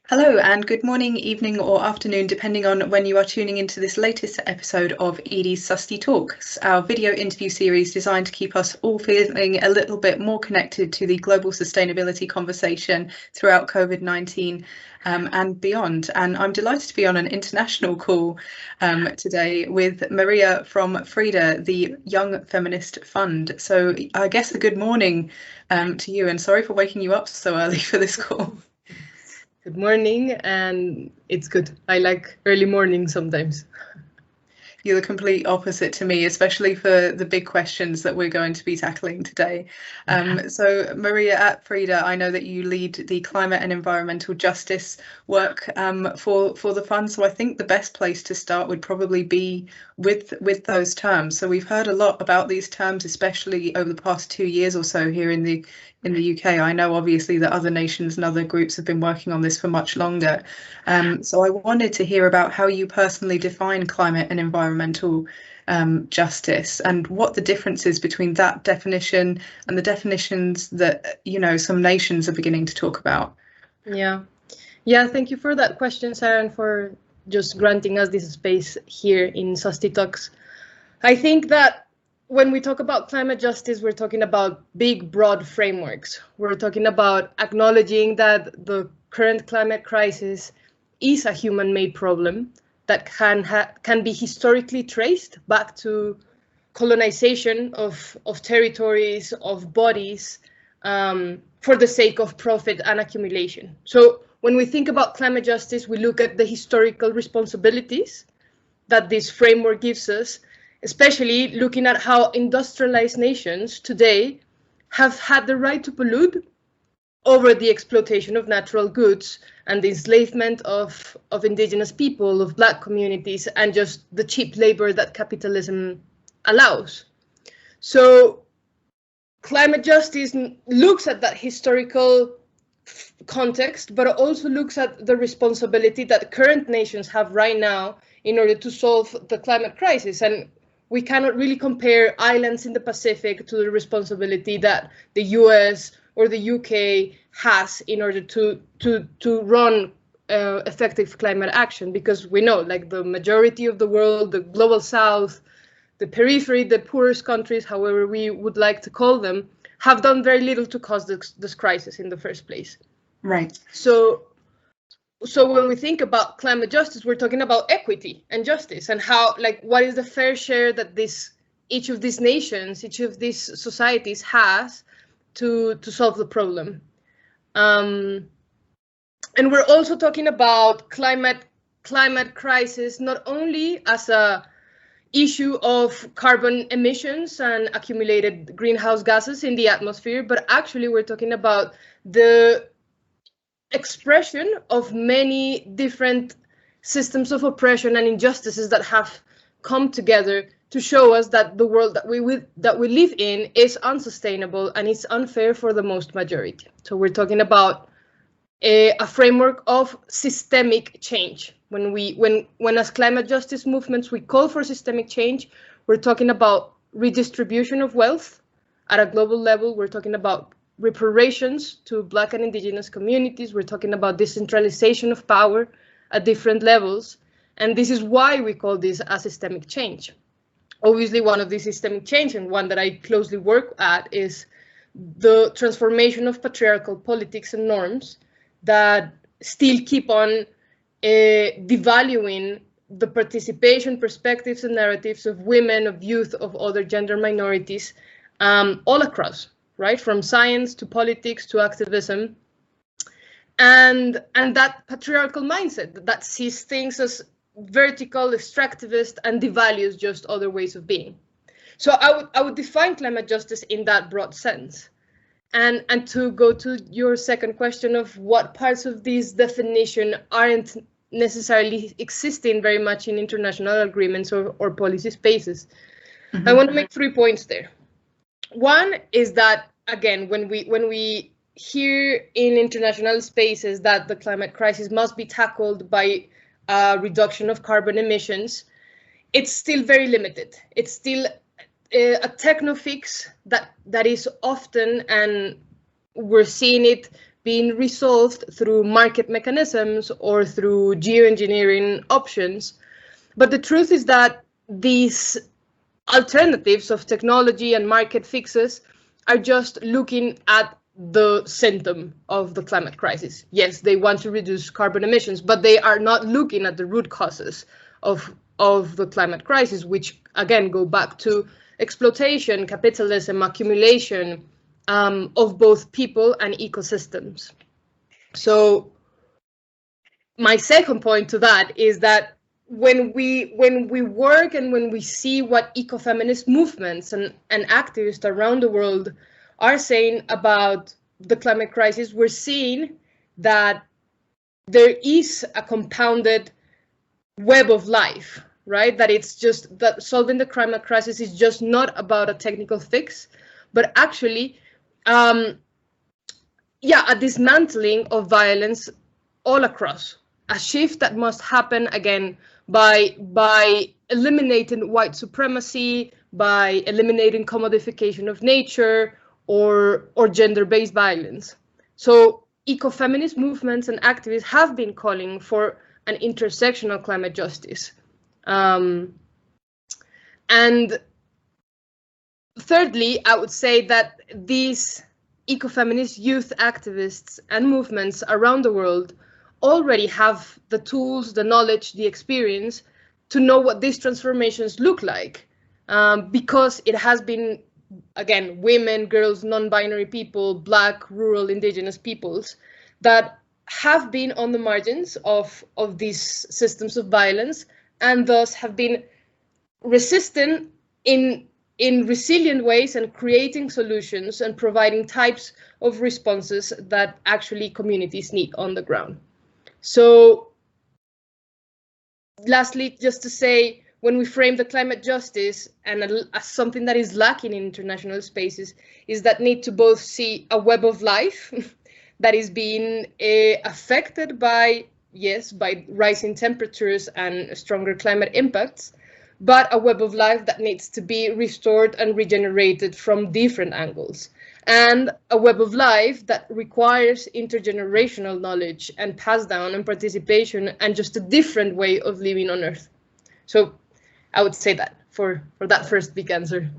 Hello and good morning, evening or afternoon, depending on when you are tuning into this latest episode of Edie's Susty Talks, our video interview series designed to keep us all feeling a little bit more connected to the global sustainability conversation throughout COVID-19 and beyond. And I'm delighted to be on an international call today with Maria from FRIDA, the Young Feminist Fund. So I guess a good morning to you, and sorry for waking you up so early for this call. Good morning, and it's good. I like early mornings sometimes. You're the complete opposite to me, especially for the big questions that we're going to be tackling today. So Maria, at FRIDA, I know that you lead the climate and environmental justice work for the fund. So I think the best place to start would probably be with those terms. So we've heard a lot about these terms, especially over the past 2 years or so here in the UK. I know obviously that other nations and other groups have been working on this for much longer. So I wanted to hear about how you personally define climate and environmental justice, and what the difference is between that definition and the definitions that, you know, some nations are beginning to talk about. Yeah, thank you for that question, Sarah, and for just granting us this space here in Susty Talks. I think that when we talk about climate justice, we're talking about big, broad frameworks. We're talking about acknowledging that the current climate crisis is a human-made problem that can be historically traced back to colonization of territories, of bodies, for the sake of profit and accumulation. So when we think about climate justice, we look at the historical responsibilities that this framework gives us, especially looking at how industrialized nations today have had the right to pollute over the exploitation of natural goods and the enslavement of indigenous people, of Black communities, and just the cheap labor that capitalism allows. So climate justice looks at that historical context, but also looks at the responsibility that current nations have right now in order to solve the climate crisis. And we cannot really compare islands in the Pacific to the responsibility that the US or the UK has in order to run effective climate action, because we know, like, the majority of the world, the global south, the periphery, the poorest countries, however we would like to call them, have done very little to cause this crisis in the first place. Right. So when we think about climate justice, we're talking about equity and justice, and how, like, what is the fair share that each of these nations, each of these societies has to solve the problem. And we're also talking about climate crisis not only as a issue of carbon emissions and accumulated greenhouse gases in the atmosphere, but actually we're talking about the expression of many different systems of oppression and injustices that have come together to show us that the world that we live in is unsustainable and it's unfair for the most majority. So we're talking about a framework of systemic change. When as climate justice movements we call for systemic change, we're talking about redistribution of wealth at a global level. We're talking about reparations to Black and Indigenous communities. We're talking about decentralization of power at different levels. And this is why we call this a systemic change. Obviously, one of these systemic change, and one that I closely work at, is the transformation of patriarchal politics and norms that still keep on devaluing the participation, perspectives, and narratives of women, of youth, of other gender minorities, all across, right? From science to politics to activism. And that patriarchal mindset that sees things as vertical, extractivist, and devalues just other ways of being. So I would define climate justice in that broad sense. And to go to your second question of what parts of this definition aren't necessarily existing very much in international agreements or policy spaces, I want to make 3 points there. One is that, again, when we hear in international spaces that the climate crisis must be tackled by reduction of carbon emissions, it's still very limited. It's still a techno fix that is often, and we're seeing it being resolved through market mechanisms or through geoengineering options. But the truth is that these alternatives of technology and market fixes are just looking at the symptom of the climate crisis. Yes, they want to reduce carbon emissions, but they are not looking at the root causes of the climate crisis, which again go back to exploitation, capitalism, accumulation of both people and ecosystems. So my second point to that is that when we work and when we see what ecofeminist movements and activists around the world are saying about the climate crisis, we're seeing that there is a compounded web of life, right? That it's just that solving the climate crisis is just not about a technical fix, but actually, a dismantling of violence all across. A shift that must happen again by eliminating white supremacy, by eliminating commodification of nature or gender-based violence. So ecofeminist movements and activists have been calling for an intersectional climate justice. And thirdly, I would say that these ecofeminist youth activists and movements around the world already have the tools, the knowledge, the experience to know what these transformations look like, because it has been, again, women, girls, non-binary people, Black, rural, indigenous peoples that have been on the margins of these systems of violence and thus have been resistant in resilient ways and creating solutions and providing types of responses that actually communities need on the ground. So lastly, just to say, when we frame the climate justice and as something that is lacking in international spaces is that need to both see a web of life that is being affected by, yes, by rising temperatures and stronger climate impacts, but a web of life that needs to be restored and regenerated from different angles. And a web of life that requires intergenerational knowledge and pass down and participation and just a different way of living on Earth. So I would say that for that first big answer.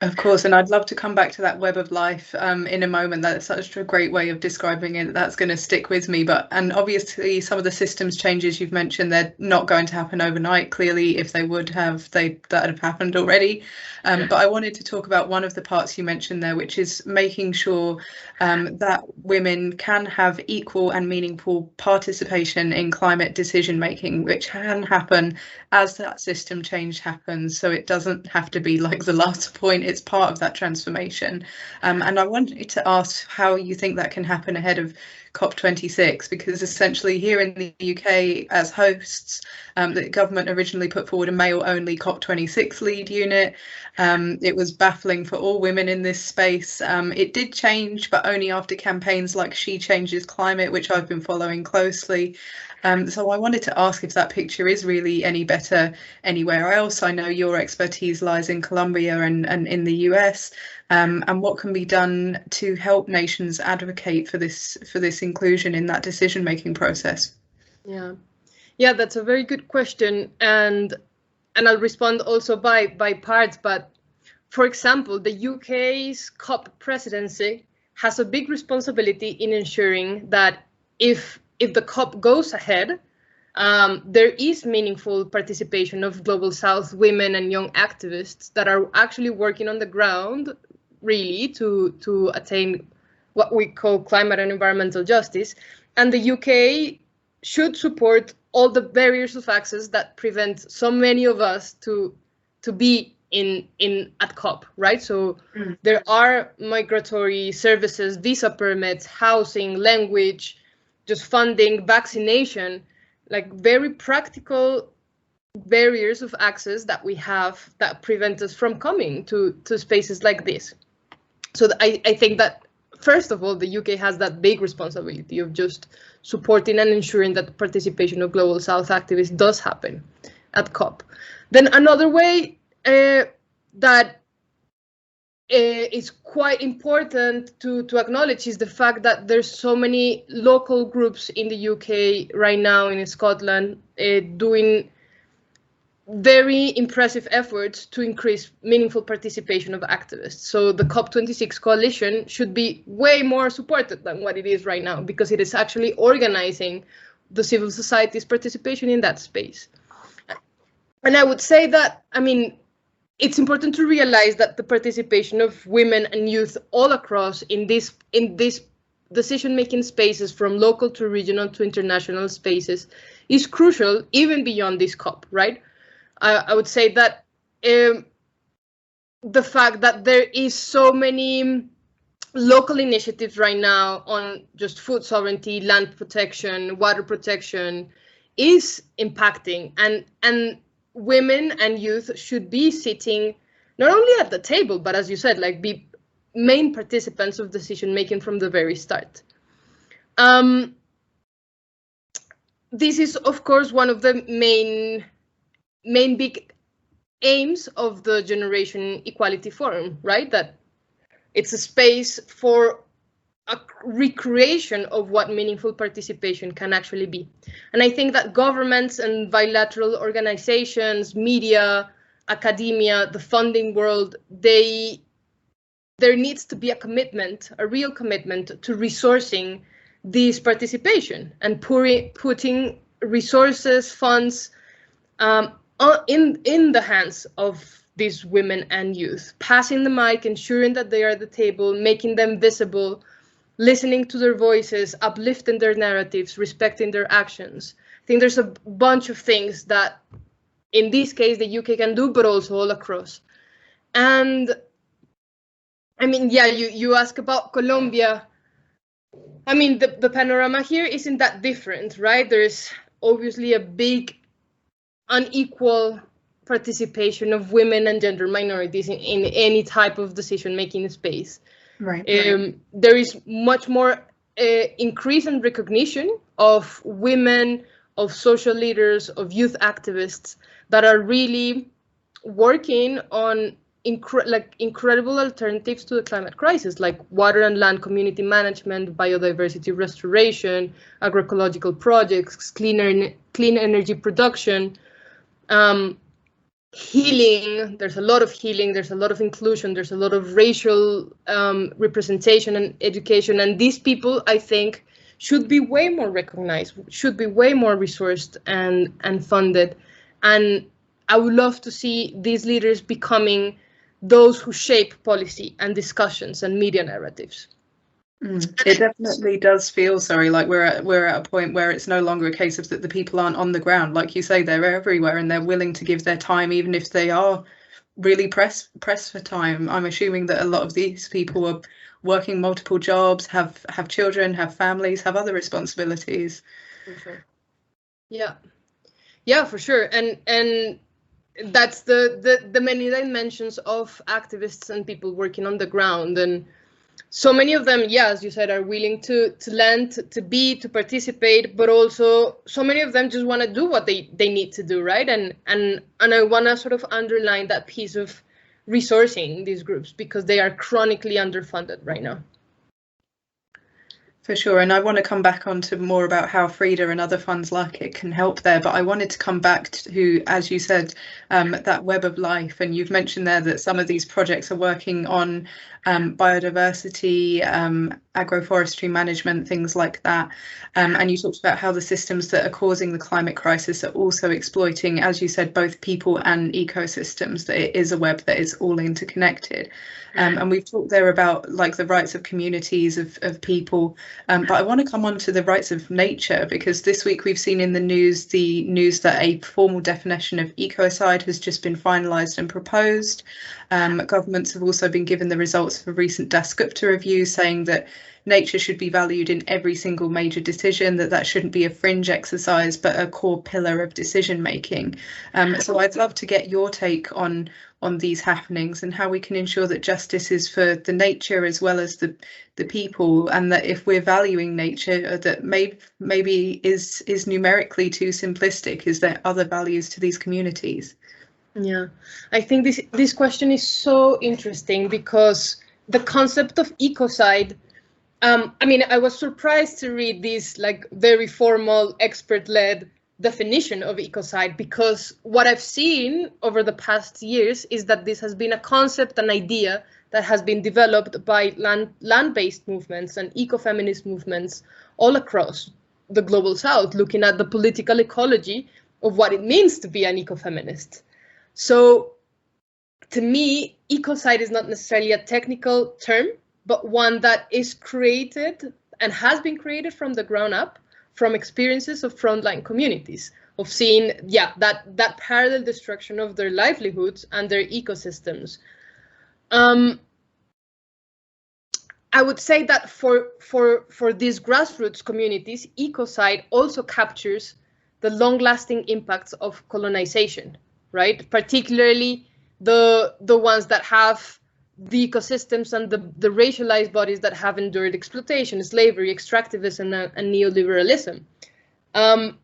Of course, and I'd love to come back to that web of life in a moment. That's such a great way of describing it. That's going to stick with me. And obviously some of the systems changes you've mentioned, they're not going to happen overnight. Clearly, if they would have, that have happened already. But I wanted to talk about one of the parts you mentioned there, which is making sure that women can have equal and meaningful participation in climate decision making, which can happen as that system change happens. So it doesn't have to be like the last point. It's part of that transformation. And I wanted to ask how you think that can happen ahead of COP26, because essentially here in the UK as hosts, the government originally put forward a male-only COP26 lead unit. It was baffling for all women in this space. It did change, but only after campaigns like She Changes Climate, which I've been following closely. So I wanted to ask if that picture is really any better anywhere else. I know your expertise lies in Colombia and in the US, and what can be done to help nations advocate for this inclusion in that decision-making process? Yeah, that's a very good question, and I'll respond also by parts. But for example, the UK's COP presidency has a big responsibility in ensuring that if the COP goes ahead, there is meaningful participation of Global South women and young activists that are actually working on the ground, really, to attain what we call climate and environmental justice. And the UK should support all the barriers of access that prevent so many of us to be at COP, right? So there are migratory services, visa permits, housing, language, just funding, vaccination, like very practical barriers of access that we have that prevent us from coming to spaces like this. So I think that, first of all, the UK has that big responsibility of just supporting and ensuring that the participation of Global South activists does happen at COP. Then another way that is quite important to acknowledge is the fact that there's so many local groups in the UK right now, in Scotland, doing very impressive efforts to increase meaningful participation of activists. So the COP26 coalition should be way more supported than what it is right now, because it is actually organizing the civil society's participation in that space. And I would say that, I mean, it's important to realize that the participation of women and youth all across in this decision-making spaces, from local to regional to international spaces, is crucial even beyond this COP, right? I would say that the fact that there is so many local initiatives right now on just food sovereignty, land protection, water protection is impacting, and women and youth should be sitting not only at the table, but as you said, like be main participants of decision making from the very start. This is, of course, one of the main big aims of the Generation Equality Forum, right? That it's a space for a recreation of what meaningful participation can actually be. And I think that governments and bilateral organizations, media, academia, the funding world, there needs to be a commitment, a real commitment to resourcing this participation and putting resources, funds, in the hands of these women and youth, passing the mic, ensuring that they are at the table, making them visible, listening to their voices, uplifting their narratives, respecting their actions. I think there's a bunch of things that, in this case, the UK can do, but also all across. And I mean, yeah, you ask about Colombia. I mean, the panorama here isn't that different, right? There's obviously a big unequal participation of women and gender minorities in any type of decision-making space. Right. There is much more increase in recognition of women, of social leaders, of youth activists that are really working on incredible alternatives to the climate crisis, like water and land community management, biodiversity restoration, agroecological projects, clean energy production, healing. There's a lot of healing, there's a lot of inclusion, there's a lot of racial representation and education. And these people, I think, should be way more recognized, should be way more resourced and funded. And I would love to see these leaders becoming those who shape policy and discussions and media narratives. It definitely does feel, like we're at a point where it's no longer a case of that the people aren't on the ground. Like you say, they're everywhere and they're willing to give their time, even if they are really pressed for time. I'm assuming that a lot of these people are working multiple jobs, have children, have families, have other responsibilities. For sure. Yeah, for sure. And that's the many dimensions of activists and people working on the ground. And so many of them, yeah, as you said, are willing to lend, to participate, but also so many of them just want to do what they need to do, right? And I want to sort of underline that piece of resourcing these groups, because they are chronically underfunded right now. For sure, and I want to come back on to more about how FRIDA and other funds like it can help there, but I wanted to come back to, as you said, that web of life, and you've mentioned there that some of these projects are working on biodiversity, agroforestry management, things like that, and you talked about how the systems that are causing the climate crisis are also exploiting, as you said, both people and ecosystems, that it is a web that is all interconnected. And we've talked there about like the rights of communities, of people, but I want to come on to the rights of nature, because this week we've seen in the news that a formal definition of ecocide has just been finalised and proposed. Governments have also been given the results of a recent Dasgupta review saying that nature should be valued in every single major decision, that shouldn't be a fringe exercise but a core pillar of decision making. So I'd love to get your take on these happenings and how we can ensure that justice is for the nature as well as the people, and that if we're valuing nature, that maybe is numerically too simplistic. Is there other values to these communities? Yeah, I think this question is so interesting because the concept of ecocide, I mean, I was surprised to read this like very formal expert-led definition of ecocide, because what I've seen over the past years is that this has been a concept, an idea that has been developed by land-based movements and ecofeminist movements all across the global south, looking at the political ecology of what it means to be an ecofeminist. So to me, ecocide is not necessarily a technical term, but one that is created and has been created from the ground up, from experiences of frontline communities, of seeing, yeah, that parallel destruction of their livelihoods and their ecosystems. I would say that for these grassroots communities, ecocide also captures the long-lasting impacts of colonization, right? Particularly the ones that have the ecosystems and the racialized bodies that have endured exploitation, slavery, extractivism, and neoliberalism. And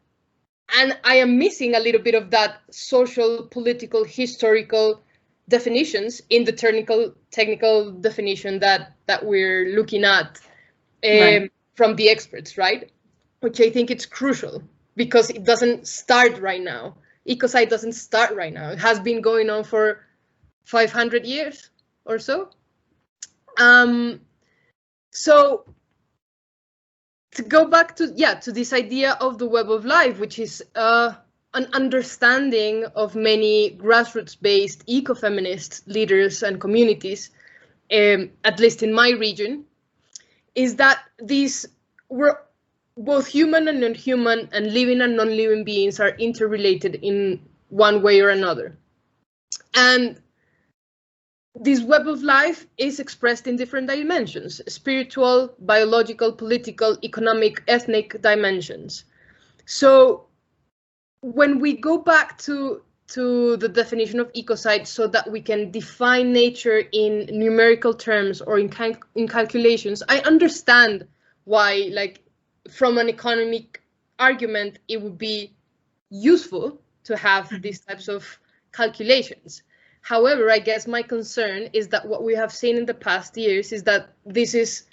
I am missing a little bit of that social, political, historical definitions in the technical definition that we're looking at Right. from the experts, right? Which I think it's crucial because it doesn't start right now. Ecocide doesn't start right now. It has been going on for 500 years or so. So to go back to this idea of the web of life, which is an understanding of many grassroots-based ecofeminist leaders and communities, at least in my region, is that these were both human and non-human, and living and non-living beings are interrelated in one way or another. And this web of life is expressed in different dimensions: spiritual, biological, political, economic, ethnic dimensions. So when we go back to the definition of ecocide, so that we can define nature in numerical terms or in calculations, I understand why, like, from an economic argument, it would be useful to have these types of calculations. However, I guess my concern is that what we have seen in the past years is that this is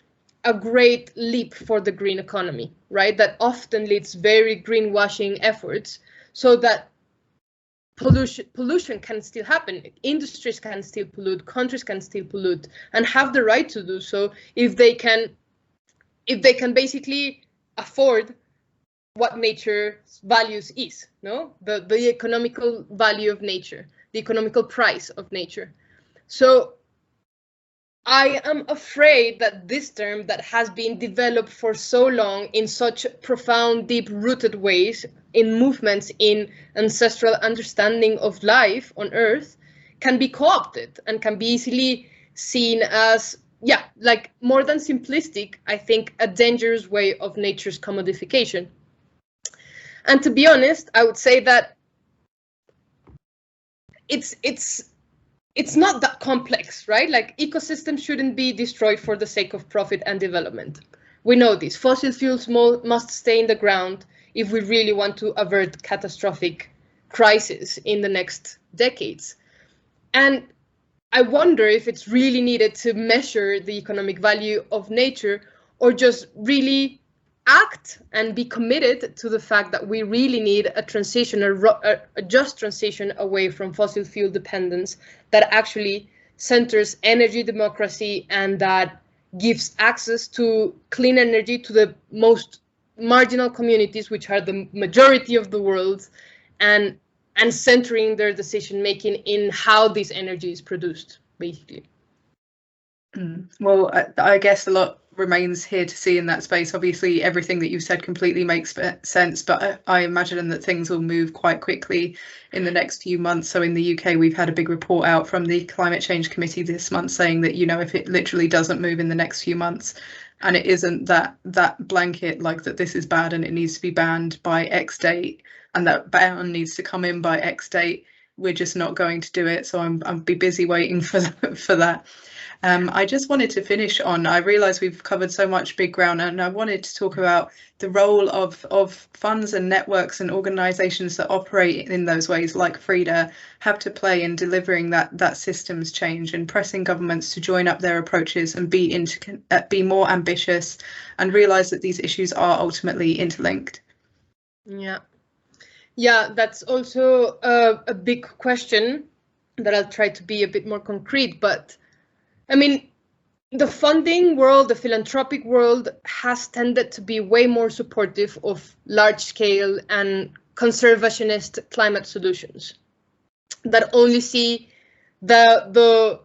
a great leap for the green economy, right? That often leads very greenwashing efforts, so that pollution can still happen. Industries can still pollute, countries can still pollute, and have the right to do so if they can basically afford what nature's values is, no? The economical value of nature, the economical price of nature. So I am afraid that this term that has been developed for so long in such profound, deep-rooted ways in movements in ancestral understanding of life on Earth can be co-opted and can be easily seen as, yeah, like more than simplistic, I think a dangerous way of nature's commodification. And to be honest, I would say that it's not that complex, right? Like, ecosystems shouldn't be destroyed for the sake of profit and development. We know this. Fossil fuels must stay in the ground if we really want to avert catastrophic crisis in the next decades. And I wonder if it's really needed to measure the economic value of nature, or just really act and be committed to the fact that we really need a transition, a just transition away from fossil fuel dependence that actually centers energy democracy and that gives access to clean energy to the most marginal communities, which are the majority of the world, and centering their decision making in how this energy is produced, basically. Well, I guess a lot remains here to see in that space. Obviously, everything that you've said completely makes sense, but I imagine that things will move quite quickly in the next few months. So in the UK, we've had a big report out from the Climate Change Committee this month saying that, you know, if it literally doesn't move in the next few months, and it isn't that blanket, like that this is bad and it needs to be banned by X date, and that ban needs to come in by X date, we're just not going to do it. So I'll be busy waiting for that. I just wanted to finish on, I realise we've covered so much big ground, and I wanted to talk about the role of funds and networks and organisations that operate in those ways, like FRIDA, have to play in delivering that systems change and pressing governments to join up their approaches and be more ambitious and realise that these issues are ultimately interlinked. Yeah, that's also a big question that I'll try to be a bit more concrete. But I mean, the funding world, the philanthropic world, has tended to be way more supportive of large scale and conservationist climate solutions that only see the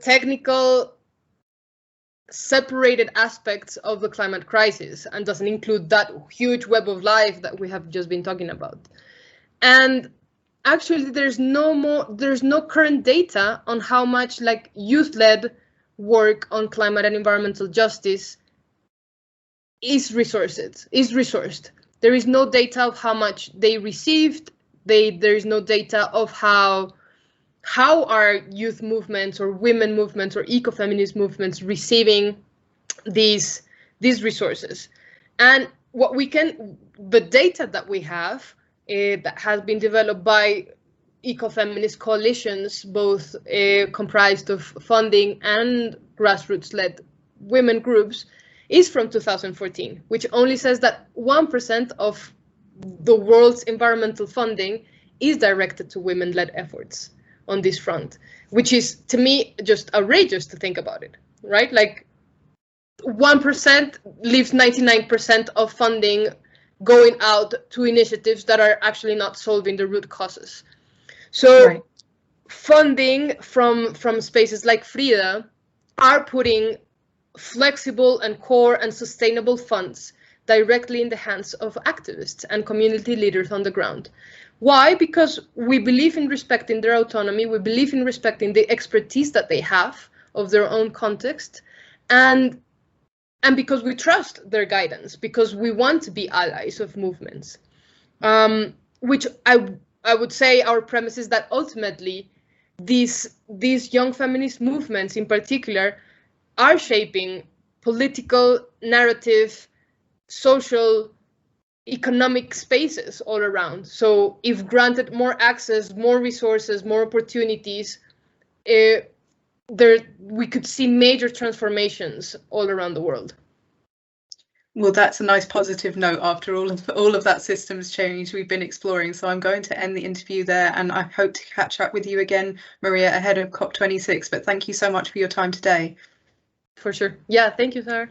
technical separated aspects of the climate crisis and doesn't include that huge web of life that we have just been talking about. And actually, there's no current data on how much like youth-led work on climate and environmental justice is resourced. There is no data of how much they received. There is no data of how are youth movements or women movements or ecofeminist movements receiving these resources. And the data that we have that has been developed by ecofeminist coalitions, both comprised of funding and grassroots-led women groups, is from 2014, which only says that 1% of the world's environmental funding is directed to women-led efforts on this front, which is, to me, just outrageous to think about it, right? Like 1% leaves 99% of funding going out to initiatives that are actually not solving the root causes. So right. Funding from spaces like FRIDA are putting flexible and core and sustainable funds directly in the hands of activists and community leaders on the ground. Why? Because we believe in respecting their autonomy, we believe in respecting the expertise that they have of their own context, and because we trust their guidance, because we want to be allies of movements, which I would say our premise is that ultimately these young feminist movements in particular are shaping political, narrative, social, economic spaces all around. So if granted more access, more resources, more opportunities, we could see major transformations all around the world. Well, that's a nice positive note after all of that systems change we've been exploring. So I'm going to end the interview there, and I hope to catch up with you again, Maria, ahead of COP26. But thank you so much for your time today. For sure. Yeah, thank you, Sarah.